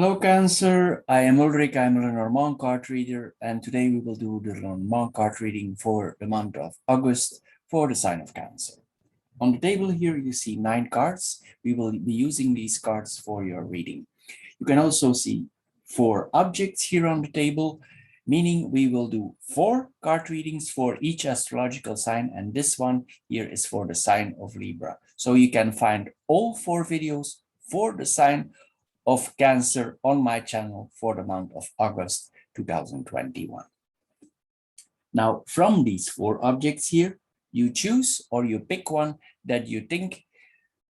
Hello Cancer, I am Ulrich, I'm a Lenormand card reader, and today we will do the Lenormand card reading for the month of August for the sign of Cancer. On the table here you see 9 cards. We will be using these cards for your reading. You can also see 4 objects here on the table, meaning we will do 4 card readings for each astrological sign, and this one here is for the sign of Libra. So you can find all 4 videos for the sign of Cancer on my channel for the month of August 2021. Now, from these 4 objects here, you choose or you pick one that you think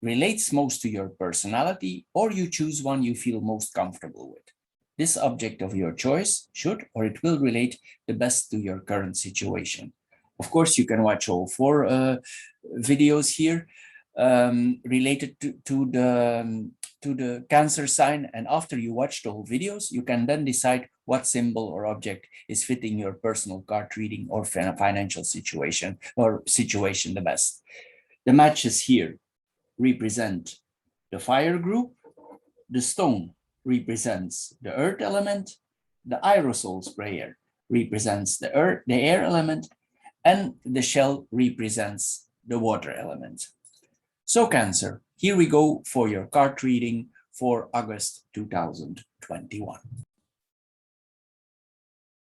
relates most to your personality, or you choose one you feel most comfortable with. This object of your choice should or it will relate the best to your current situation. Of course, you can watch all 4 videos here related to the Cancer sign, and after you watch the whole videos, you can then decide what symbol or object is fitting your personal card reading or financial situation the best. The matches here represent the fire group, the stone represents the earth element, the aerosol sprayer represents the air element, and the shell represents the water element. So Cancer, here we go for your card reading for August 2021.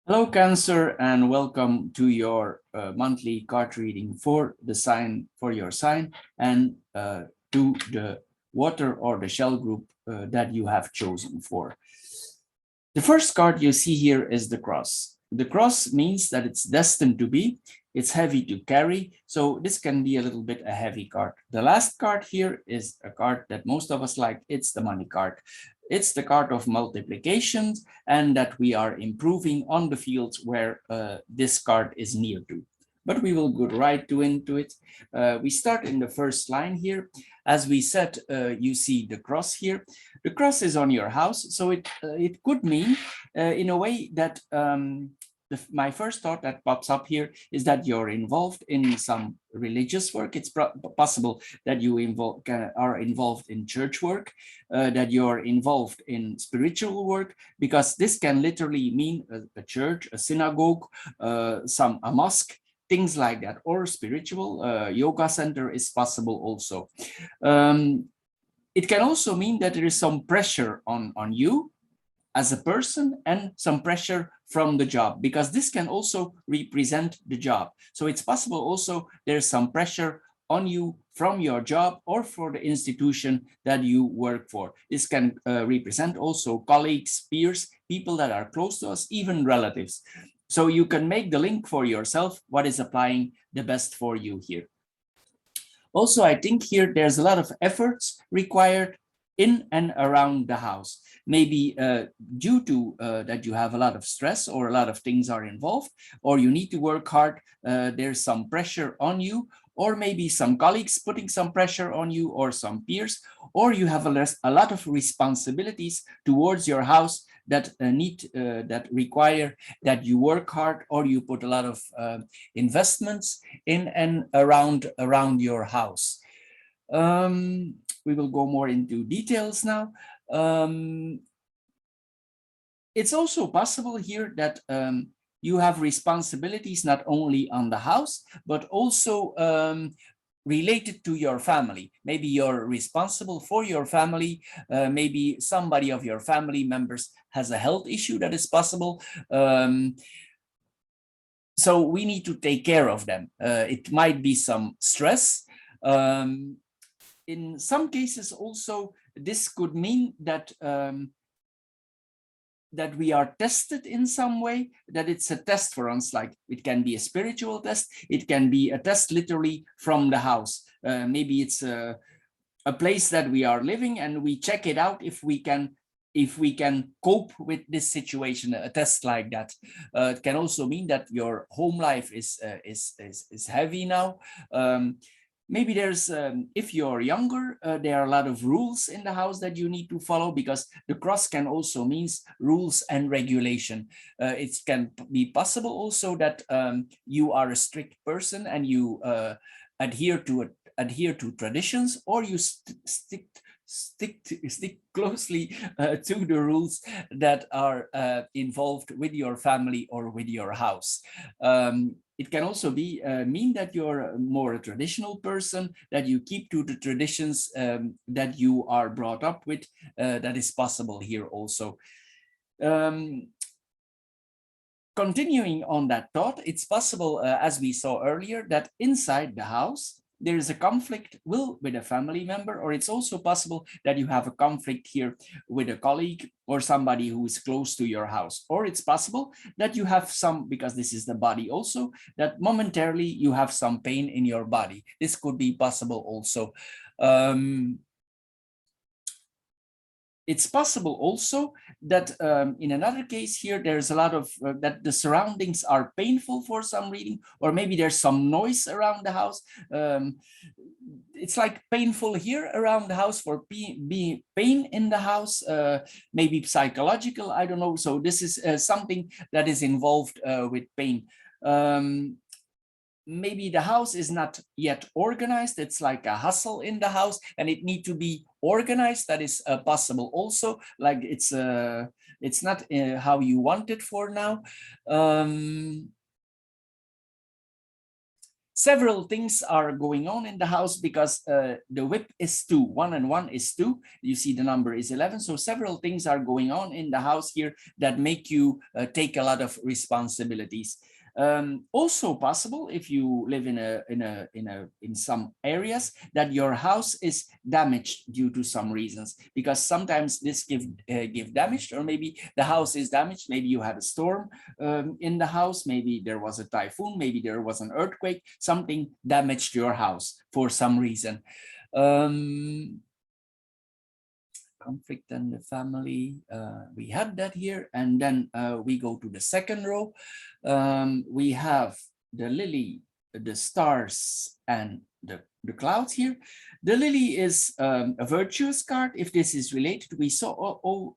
Hello Cancer, and welcome to your monthly card reading for your sign and to the water or the shell group that you have chosen for. The first card you see here is the cross. The cross means that it's destined to be. It's heavy to carry, so this can be a little bit a heavy card. The last card here is a card that most of us like. It's the money card. It's the card of multiplications, and that we are improving on the fields where this card is near to. But we will go right into it. We start in the first line here. As we said, you see the cross here. The cross is on your house, so it could mean in a way that my first thought that pops up here is that you're involved in some religious work. It's possible that you are involved in church work, that you're involved in spiritual work, because this can literally mean a church, a synagogue, a mosque, things like that, or spiritual yoga center is possible also. It can also mean that there is some pressure on you as a person and some pressure from the job, because this can also represent the job. So it's possible also there's some pressure on you from your job or for the institution that you work for. This can represent also colleagues, peers, people that are close to us, even relatives. So you can make the link for yourself, what is applying the best for you here. Also, I think here there's a lot of efforts required in and around the house. Maybe due to that you have a lot of stress or a lot of things are involved, or you need to work hard, there's some pressure on you, or maybe some colleagues putting some pressure on you, or some peers, or you have a lot of responsibilities towards your house that that require that you work hard, or you put a lot of investments in and around your house. We will go more into details now. It's also possible here that you have responsibilities not only on the house, but also related to your family. Maybe you're responsible for your family. Maybe somebody of your family members has a health issue that is possible. So we need to take care of them. It might be some stress. In some cases also, this could mean that that we are tested in some way, that it's a test for us, like it can be a spiritual test, it can be a test literally from the house. Maybe it's a place that we are living and we check it out if we can cope with this situation, a test like that. It can also mean that your home life is heavy now. Maybe there's, if you're younger, there are a lot of rules in the house that you need to follow, because the cross can also means rules and regulation. It can be possible also that you are a strict person and you adhere to traditions, or you stick stick closely to the rules that are involved with your family or with your house. It can also be mean that you're more a traditional person, that you keep to the traditions that you are brought up with. That is possible here also. Continuing on that thought, it's possible, as we saw earlier, that inside the house, there is a conflict with a family member, or it's also possible that you have a conflict here with a colleague or somebody who is close to your house. Or it's possible that you have some, because this is the body also, that momentarily you have some pain in your body. This could be possible also. It's possible also that in another case here, there's a lot of that the surroundings are painful for some reason, or maybe there's some noise around the house. It's like painful here around the house for pain in the house, maybe psychological, I don't know. So this is something that is involved with pain. Maybe the house is not yet organized. It's like a hustle in the house and it needs to be organized. That is possible also, like it's not how you want it for now. Several things are going on in the house because the whip is 2, 1 and 1 is 2. You see the number is 11. So several things are going on in the house here that make you take a lot of responsibilities. Also possible if you live in some areas that your house is damaged due to some reasons, because sometimes this give damage, or maybe the house is damaged. Maybe you had a storm in the house, maybe there was a typhoon, maybe there was an earthquake, something damaged your house for some reason. Conflict and the family, we had that here, and then we go to the second row. We have the lily, the stars, and the clouds here. The lily is a virtuous card. If this is related, we saw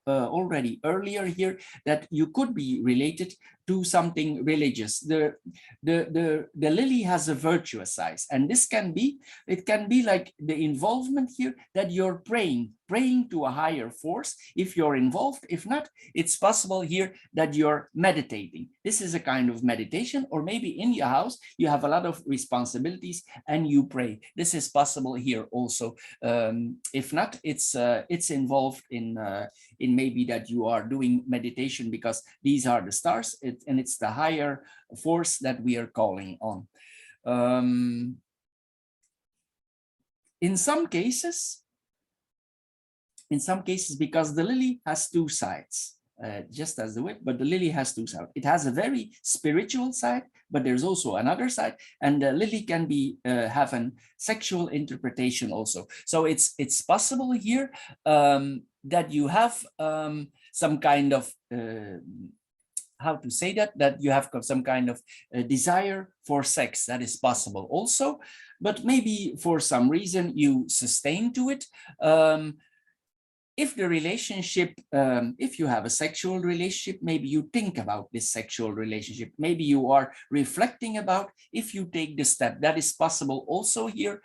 already earlier here that you could be related to something religious. The lily has a virtuous side, and this can be, it can be like the involvement here that you're praying to a higher force if you're involved. If not, it's possible here that you're meditating. This is a kind of meditation, or maybe in your house you have a lot of responsibilities and you pray. This is possible here also. If not, it's involved in maybe that you are doing meditation because these are the stars, and it's the higher force that we are calling on. In some cases, because the lily has 2 sides, just as the whip, but the lily has 2 sides. It has a very spiritual side, but there's also another side, and the lily can be have a sexual interpretation also. So it's possible here that you have some kind of how to say that you have some kind of desire for sex. That is possible also, but maybe for some reason you sustain to it. If the relationship, if you have a sexual relationship, maybe you think about this sexual relationship. Maybe you are reflecting about if you take the step. That is possible also here.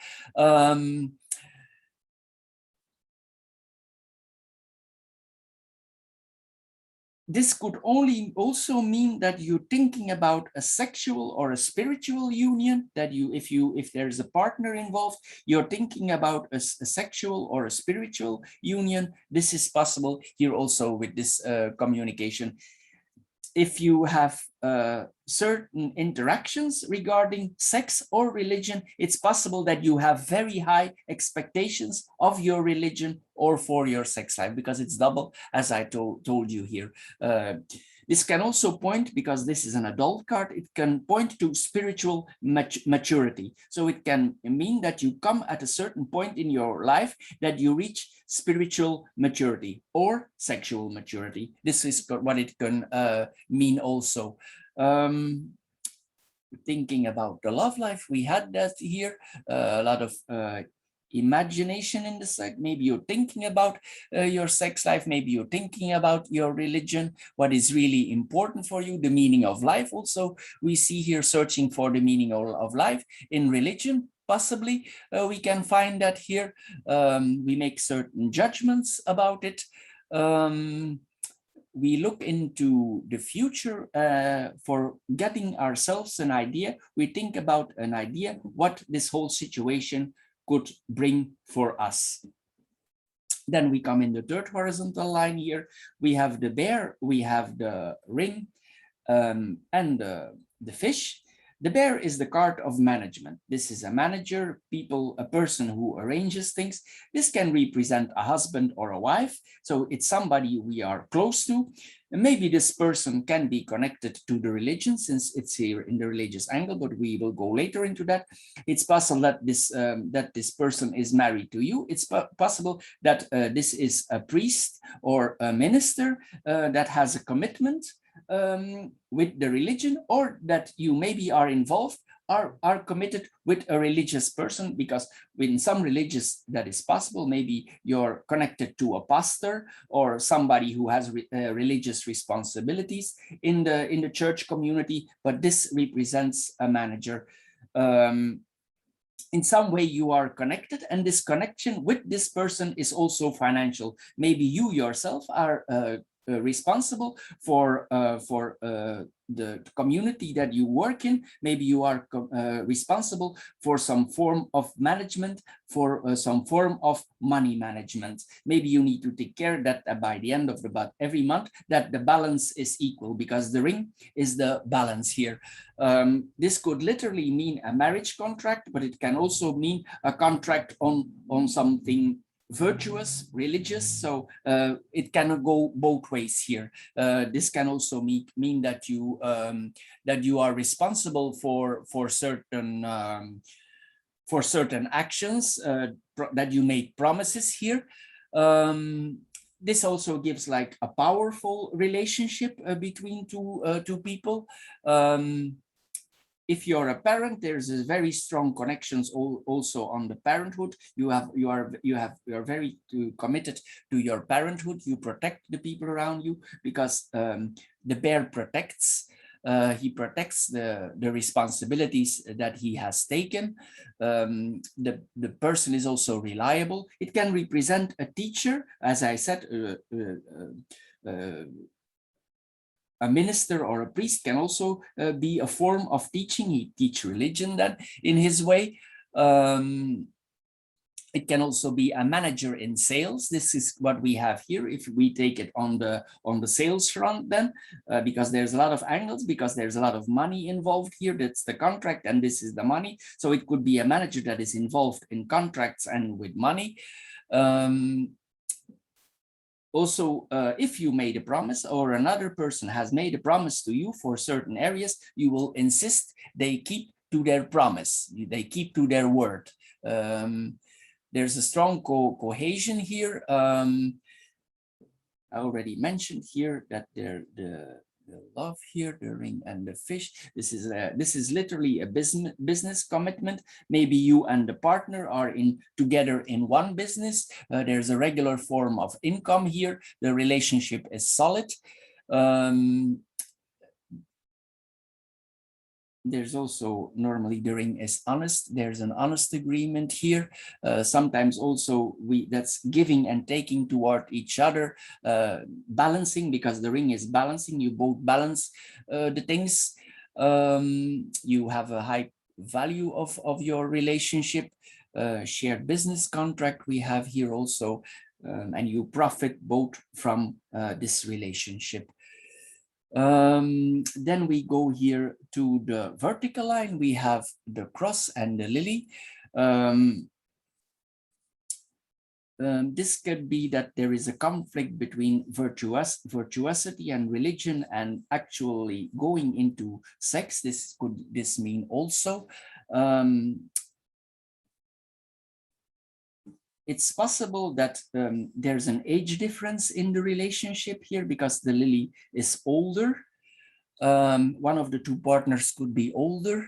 This could also mean that you're thinking about a sexual or a spiritual union, that if there's a partner involved, you're thinking about a sexual or a spiritual union. This is possible here also with this communication. If you have certain interactions regarding sex or religion, it's possible that you have very high expectations of your religion or for your sex life, because it's double, as I told you here. This can also point, because this is an adult card, it can point to spiritual maturity. So it can mean that you come at a certain point in your life that you reach spiritual maturity or sexual maturity. This is what it can mean also. Thinking about the love life, we had that here, a lot of imagination in the sex. Maybe you're thinking about your sex life, maybe you're thinking about your religion, what is really important for you, the meaning of life also. We see here searching for the meaning of life in religion. possibly we can find that here. We make certain judgments about it. We look into the future for getting ourselves an idea. We think about an idea, what this whole situation could bring for us. Then we come in the third horizontal line here. We have the bear, we have the ring, and the fish. The bear is the card of management. This is a manager, a person who arranges things. This can represent a husband or a wife. So it's somebody we are close to. And maybe this person can be connected to the religion, since it's here in the religious angle, but we will go later into that. It's possible that this person is married to you. It's possible that this is a priest or a minister that has a commitment with the religion, or that you maybe are involved, are committed with a religious person, because in some religious that is possible. Maybe you're connected to a pastor or somebody who has religious responsibilities in the church community, but this represents a manager. In some way you are connected, and this connection with this person is also financial. Maybe you yourself are responsible for the community that you work in. Maybe you are responsible for some form of management, for some form of money management. Maybe you need to take care that by the end of every month that the balance is equal, because the ring is the balance here. This could literally mean a marriage contract, but it can also mean a contract on something virtuous, religious. So it cannot go both ways here. This can also mean that you are responsible for certain actions, that you make promises here. This also gives like a powerful relationship between two people. If you're a parent, there's a very strong connections also on the parenthood. You are very committed to your parenthood. You protect the people around you, because the bear protects. He protects the responsibilities that he has taken. The person is also reliable. It can represent a teacher, as I said. A minister or a priest can also be a form of teaching. He teach religion then in his way. It can also be a manager in sales. This is what we have here. If we take it on the sales front, then because there's a lot of angles, because there's a lot of money involved here. That's the contract, and this is the money. So it could be a manager that is involved in contracts and with money. Also, if you made a promise, or another person has made a promise to you for certain areas, you will insist they keep to their promise. They keep to their word. There's a strong cohesion here. I already mentioned here that the love here, the ring and the fish. This is literally a business commitment. Maybe you and the partner are together in one business. There's a regular form of income here. The relationship is solid. There's also normally the ring is honest. There's an honest agreement here. Sometimes also that's giving and taking toward each other, balancing, because the ring is balancing. You both balance the things. You have a high value of your relationship. Shared business contract we have here also, and you profit both from this relationship. Then we go here to the vertical line. We have the cross and the lily. This could be that there is a conflict between virtuosity and religion, and actually going into sex. This could mean also. It's possible that there's an age difference in the relationship here, because the lily is older. One of the two partners could be older.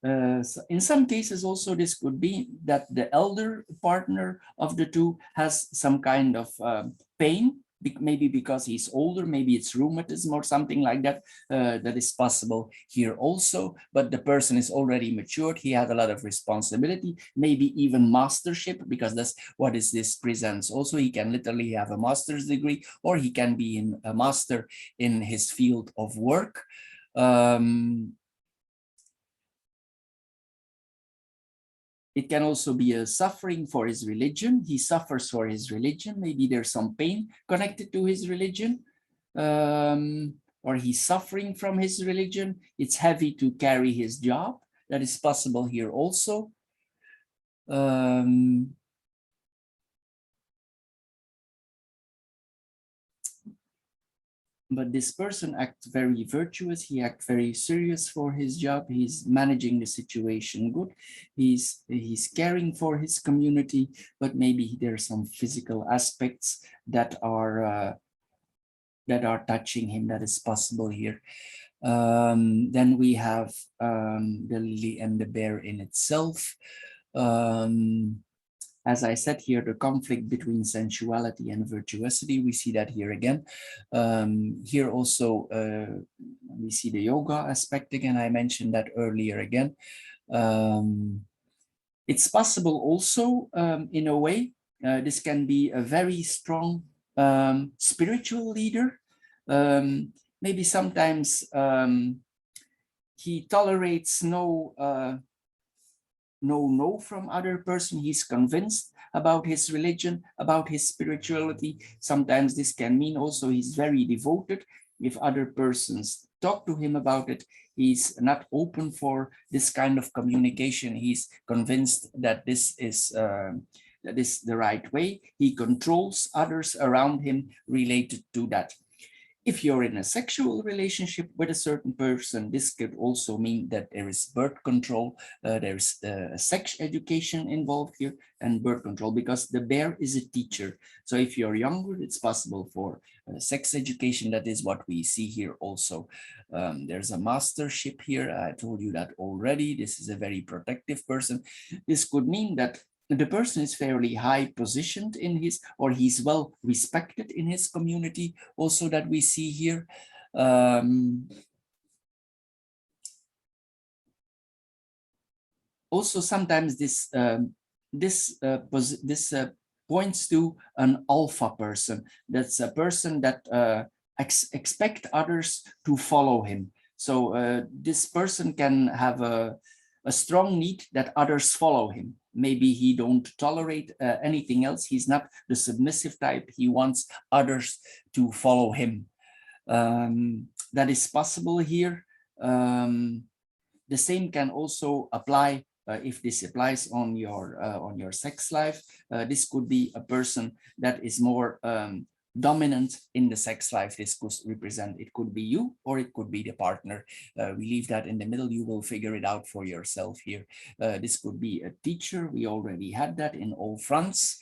So in some cases also, this could be that the elder partner of the two has some kind of pain maybe because he's older, maybe it's rheumatism or something like that. That is possible here also, but the person is already matured. He had a lot of responsibility, maybe even mastership, because that's what is this presents. Also, he can literally have a master's degree, or he can be in a master in his field of work. It can also be a suffering for his religion. He suffers for his religion. Maybe there's some pain connected to his religion, or he's suffering from his religion. It's heavy to carry his job. That is possible here also. But this person acts very virtuous. He acts very serious for his job. He's managing the situation good. He's caring for his community, but maybe there are some physical aspects that are touching him. That is possible here. Then we have the lily and the bear in itself. As I said here, the conflict between sensuality and virtuosity, we see that here again. Here also, we see the yoga aspect again. I mentioned that earlier again. It's possible also, in a way, this can be a very strong spiritual leader. Maybe sometimes he tolerates no from other person. He's convinced about his religion, about his spirituality. Sometimes this can mean also he's very devoted. If other persons talk to him about it, he's not open for this kind of communication. He's convinced that this is the right way. He controls others around him related to that. If you're in a sexual relationship with a certain person, this could also mean that there is birth control, there's sex education involved here, and birth control, because the bear is a teacher. So if you're younger, it's possible for sex education. That is what we see here also. There's a mastership here. I told you that already. This is a very protective person. This could mean that the person is fairly high positioned in his, or he's well respected in his community, also that we see here. Also, sometimes this points to an alpha person. That's a person that expect others to follow him. So this person can have a strong need that others follow him. Maybe he don't tolerate anything else. He's not the submissive type. He wants others to follow him. That is possible here. The same can also apply if this applies on your sex life. This could be a person that is more dominant in the sex life. This could represent, it could be you or it could be the partner. We leave that in the middle. You will figure it out for yourself here. This could be a teacher. We already had that in all fronts.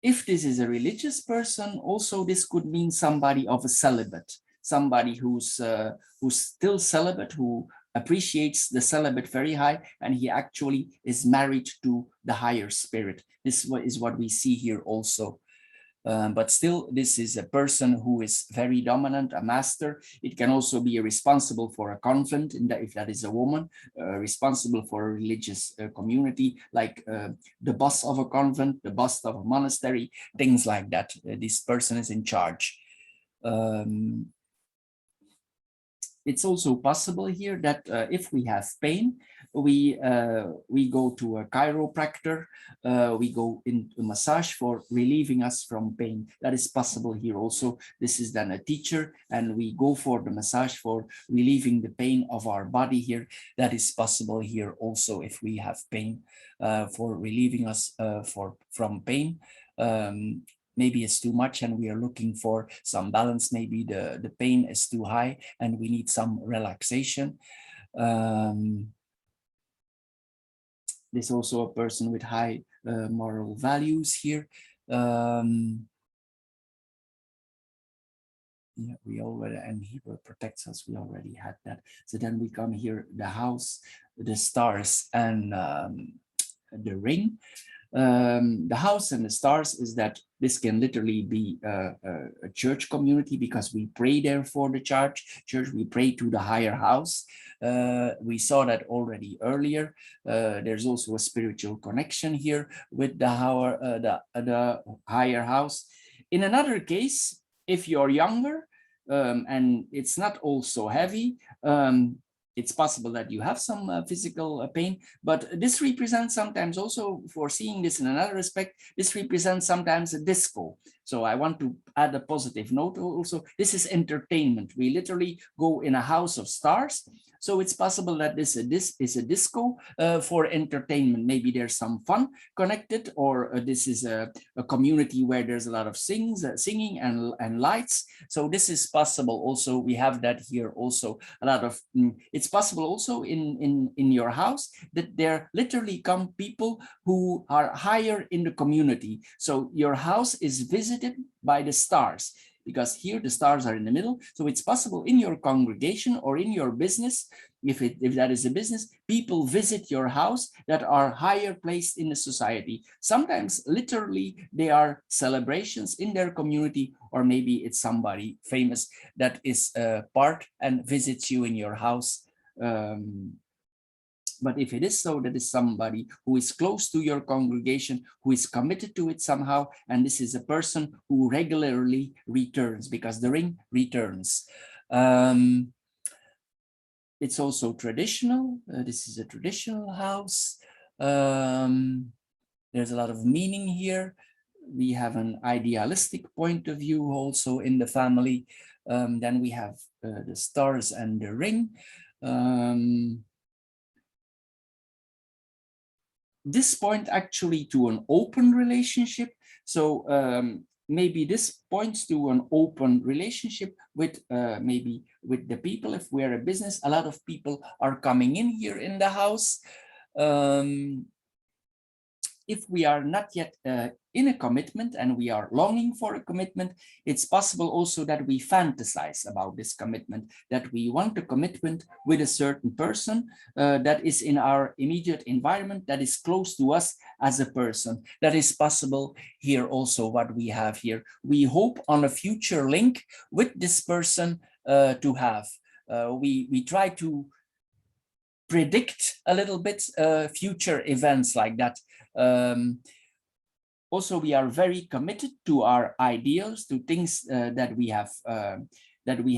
If this is a religious person, also this could mean somebody of a celibate, somebody who's still celibate, who appreciates the celibate very high, and he actually is married to the higher spirit. This is what we see here also. But still, this is a person who is very dominant, a master. It can also be responsible for a convent, if that is a woman, responsible for a religious community, like the boss of a convent, the boss of a monastery, things like that. This person is in charge. It's also possible here that if we have pain, we go to a chiropractor, we go into a massage for relieving us from pain. That is possible here also. This is then a teacher, and we go for the massage for relieving the pain of our body here. That is possible here also if we have pain, for relieving us from pain. Maybe it's too much and we are looking for some balance. Maybe the pain is too high and we need some relaxation. There's also a person with high moral values here. Yeah, we already, and he protects us. We already had that. So then we come here, the house, the stars, and the ring. The house and the stars is that this can literally be a church community, because we pray there for the church. We pray to the higher house. We saw that already earlier. There's also a spiritual connection here with the higher house. In another case, if you're younger and it's not also heavy, it's possible that you have some physical pain, but this represents sometimes also, for seeing this in another respect, this represents sometimes a disco. So I want to add a positive note also. This is entertainment. We literally go in a house of stars. So it's possible that this is a disco for entertainment. Maybe there's some fun connected, or this is a community where there's a lot of singing and lights. So this is possible also. We have that here also. A lot of it's possible also in your house that there literally come people who are higher in the community. So your house is visited by the stars, because here the stars are in the middle. So it's possible in your congregation or in your business, if that is a business, people visit your house that are higher placed in the society. Sometimes literally they are celebrations in their community, or maybe it's somebody famous that is part and visits you in your house. But if it is so, that is somebody who is close to your congregation, who is committed to it somehow, and this is a person who regularly returns, because the ring returns. It's also traditional. This is a traditional house. There's a lot of meaning here. We have an idealistic point of view also in the family. Then we have the stars and the ring. This point actually to an open relationship. So maybe this points to an open relationship with maybe with the people. If we're a business, a lot of people are coming in here in the house. If we are not yet in a commitment and we are longing for a commitment, it's possible also that we fantasize about this commitment, that we want a commitment with a certain person that is in our immediate environment, that is close to us as a person. That is possible here also, what we have here. We hope on a future link with this person to have. We try to predict a little bit future events like that. Also, we are very committed to our ideals, to things that we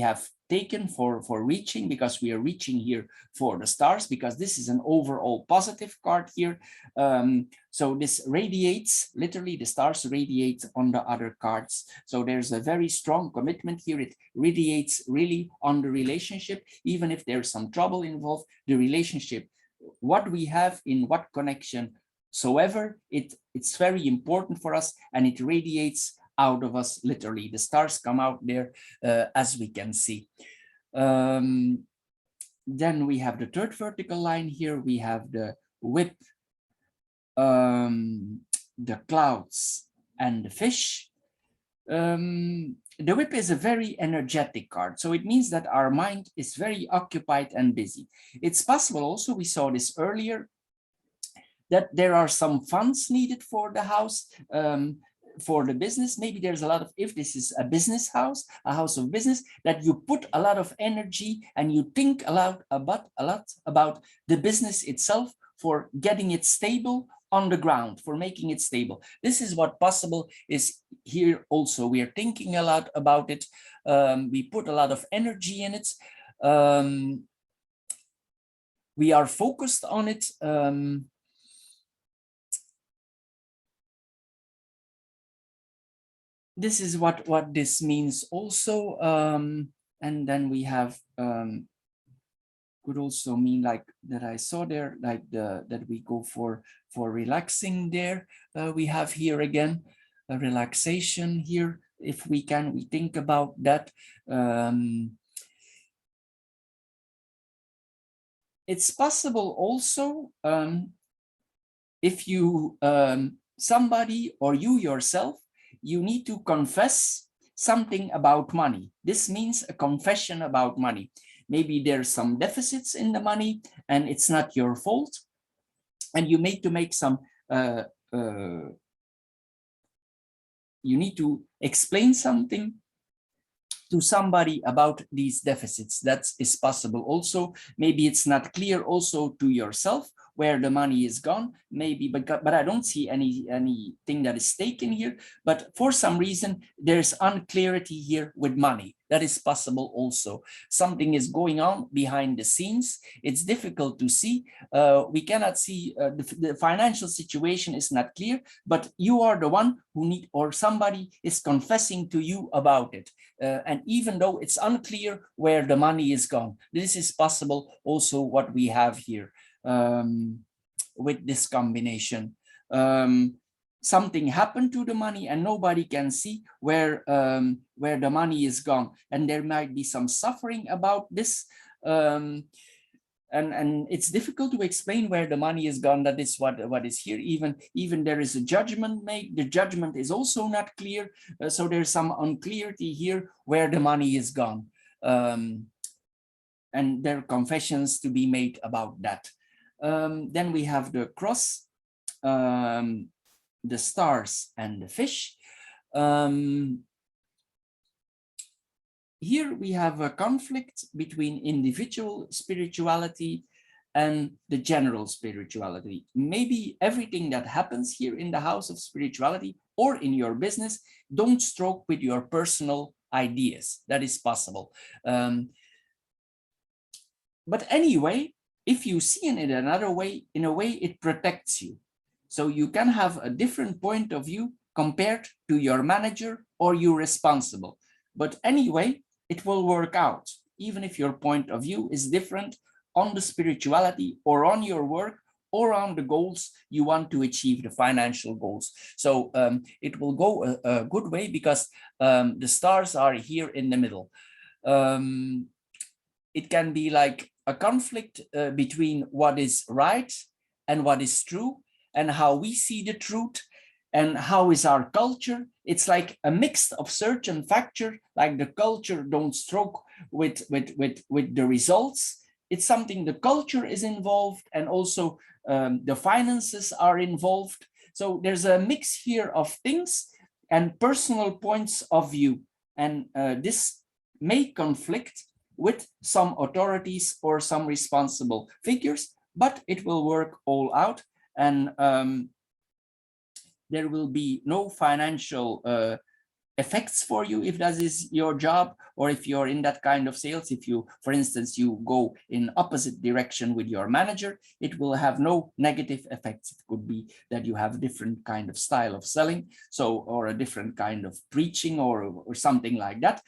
have taken for reaching, because we are reaching here for the stars, because this is an overall positive card here. So this radiates, literally the stars radiate on the other cards. So there's a very strong commitment here. It radiates really on the relationship, even if there's some trouble involved, the relationship, what we have in what connection soever, it's very important for us, and it radiates out of us, literally. The stars come out there, as we can see. Then we have the third vertical line here. We have the whip, the clouds, and the fish. The whip is a very energetic card. So it means that our mind is very occupied and busy. It's possible also, we saw this earlier, that there are some funds needed for the house, for the business. Maybe there's a lot of, if this is a business house, a house of business, that you put a lot of energy and you think a lot about the business itself, for getting it stable on the ground, for making it stable. This is what possible is here also. We are thinking a lot about it. We put a lot of energy in it. We are focused on it. This is what this means also. And then we have, could also mean like that I saw there, like that we go for relaxing there. We have here again a relaxation here. If we can, we think about that. It's possible also, if you, somebody or you yourself, you need to confess something about money. This means a confession about money. Maybe there's some deficits in the money and it's not your fault, and you need to make some you need to explain something to somebody about these deficits. That is possible also. Maybe it's not clear also to yourself where the money is gone, maybe, but I don't see anything that is taken here. But for some reason, there's unclarity here with money. That is possible also. Something is going on behind the scenes. It's difficult to see. We cannot see, the financial situation is not clear, but you are the one who need, or somebody is confessing to you about it. And even though it's unclear where the money is gone, this is possible also what we have here. With this combination, something happened to the money and nobody can see where the money is gone, and there might be some suffering about this, and it's difficult to explain where the money is gone. That is what is here. Even there is a judgment made. The judgment is also not clear, so there's some unclarity here where the money is gone, and there are confessions to be made about that. Then we have the cross, the stars, and the fish. Here we have a conflict between individual spirituality and the general spirituality. Maybe everything that happens here in the house of spirituality or in your business don't stroke with your personal ideas. That is possible. But anyway, if you see it in another way, in a way it protects you. So you can have a different point of view compared to your manager or your responsible. But anyway, it will work out, even if your point of view is different on the spirituality or on your work or on the goals you want to achieve, the financial goals. So it will go a good way because the stars are here in the middle. It can be like a conflict between what is right and what is true, and how we see the truth, and how is our culture. It's like a mix of certain factors, like the culture don't stroke with the results. It's something, the culture is involved, and also the finances are involved. So there's a mix here of things and personal points of view, and this may conflict with some authorities or some responsible figures, but it will work all out, and there will be no financial effects for you if that is your job, or if you're in that kind of sales. If you, for instance, you go in opposite direction with your manager, it will have no negative effects. It could be that you have a different kind of style of selling, so, or a different kind of preaching, or something like that.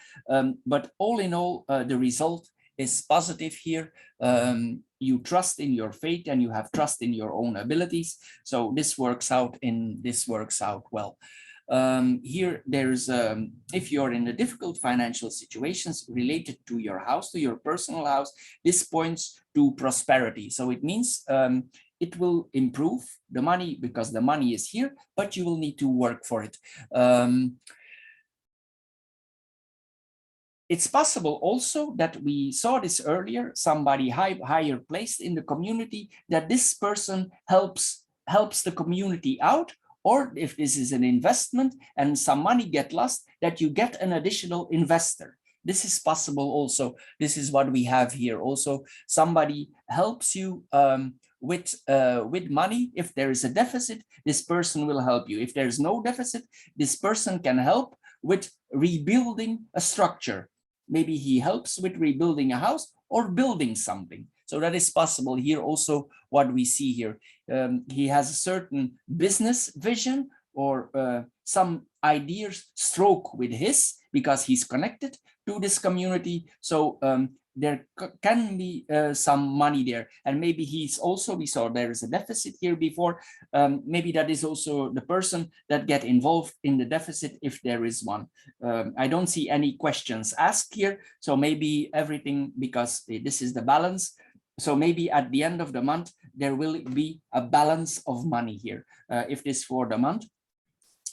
But all in all, the result is positive here. You trust in your faith and you have trust in your own abilities. So this works out well. Here there's, if you're in a difficult financial situations related to your house, to your personal house, this points to prosperity. So it means it will improve the money because the money is here, but you will need to work for it. It's possible also that we saw this earlier, somebody higher placed in the community, that this person helps the community out, or if this is an investment and some money get lost, that you get an additional investor. This is possible also. This is what we have here also. Somebody helps you with money. If there is a deficit, this person will help you. If there's no deficit, this person can help with rebuilding a structure. Maybe he helps with rebuilding a house or building something. So that is possible here also, what we see here. He has a certain business vision, or some ideas stroke with his, because he's connected to this community. So there can be some money there. And maybe he's also, we saw there is a deficit here before. Maybe that is also the person that get involved in the deficit, if there is one. I don't see any questions asked here. So maybe everything, because this is the balance. So maybe at the end of the month, there will be a balance of money here. If this for the month,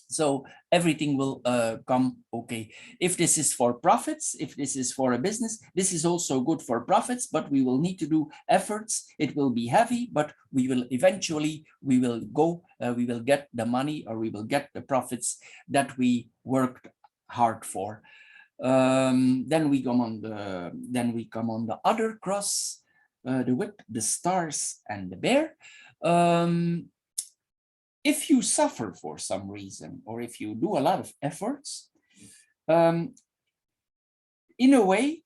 So everything will come okay. If this is for profits, if this is for a business, this is also good for profits, but we will need to do efforts. It will be heavy, but we will eventually, we will get the money, or we will get the profits that we worked hard for. Then we come on the other cross, the whip, the stars, and the bear. If you suffer for some reason, or if you do a lot of efforts, in a way,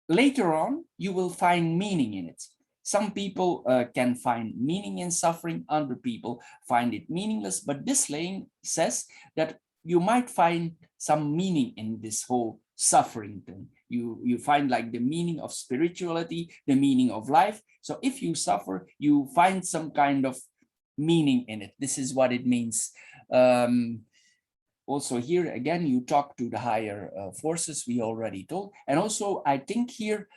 later on, you will find meaning in it. Some people can find meaning in suffering, other people find it meaningless, but this laying says that you might find some meaning in this whole suffering thing. You find like the meaning of spirituality, the meaning of life. So if you suffer, you find some kind of meaning in it. This is what it means. Also here again, you talk to the higher forces, we already told. And also I think here,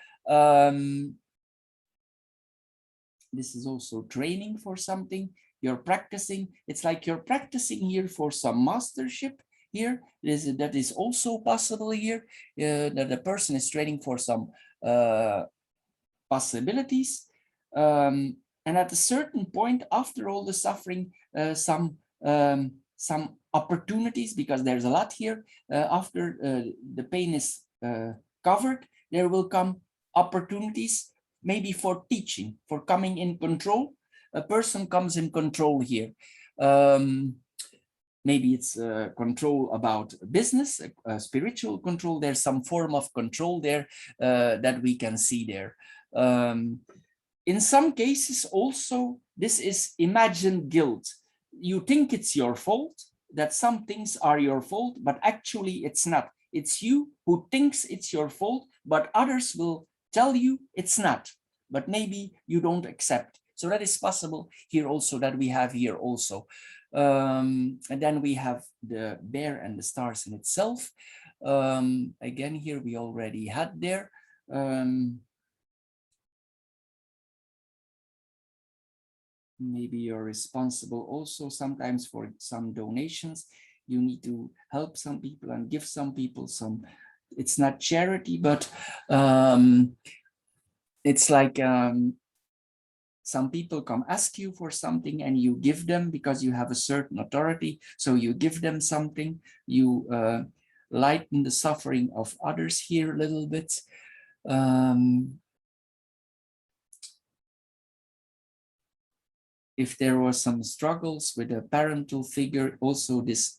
this is also training for something. You're practicing. It's like you're practicing here for some mastership here. That is also possible here, that the person is training for some possibilities. And at a certain point, after all the suffering, some opportunities, because there's a lot here, after the pain is covered, there will come opportunities, maybe for teaching, for coming in control. A person comes in control here. Maybe it's control about business, spiritual control. There's some form of control there that we can see there. In some cases also, this is imagined guilt. You think it's your fault, that some things are your fault, but actually it's not. It's you who thinks it's your fault, but others will tell you it's not, but maybe you don't accept. So that is possible here also, that we have here also. And then we have the bear and the stars in itself. Again, here we already had there. Maybe you're responsible also sometimes for some donations. You need to help some people and give some people some, it's not charity, but it's like some people come ask you for something and you give them because you have a certain authority. So you give them something, you lighten the suffering of others here a little bit. If there was some struggles with a parental figure, also this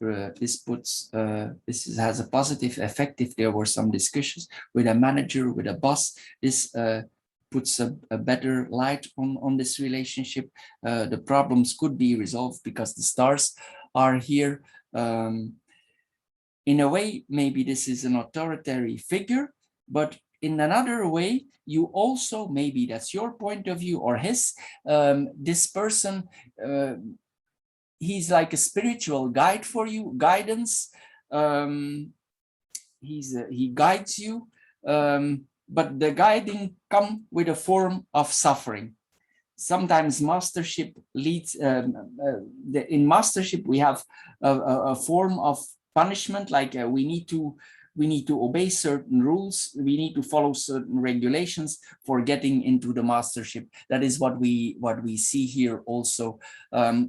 has a positive effect. If there were some discussions with a manager, with a boss, this puts a better light on this relationship. The problems could be resolved because the stars are here. In a way, maybe this is an authoritarian figure, but in another way, you also, maybe that's your point of view or his, this person, he's like a spiritual guide for you, guidance. He guides you, but the guiding come with a form of suffering. Sometimes mastership leads, in mastership, we have a form of punishment, like we need to obey certain rules, we need to follow certain regulations for getting into the mastership. That is what we see here also.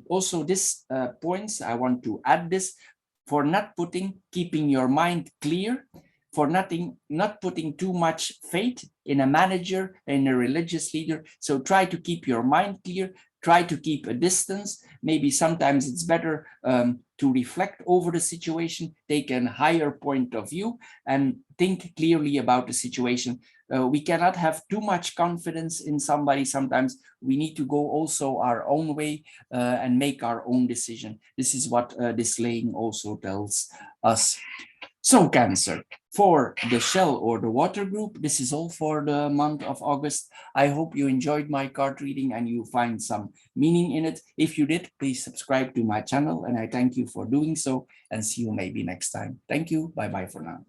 Also this points, I want to add this, for not keeping your mind clear, for not putting too much faith in a manager, in a religious leader. So try to keep your mind clear, try to keep a distance. Maybe sometimes it's better to reflect over the situation, take a higher point of view and think clearly about the situation. We cannot have too much confidence in somebody. Sometimes we need to go also our own way and make our own decision. This is what this laying also tells us. So Cancer, for the shell or the water group, this is all for the month of August. I hope you enjoyed my card reading and you find some meaning in it. If you did, please subscribe to my channel and I thank you for doing so and see you maybe next time. Thank you. Bye-bye for now.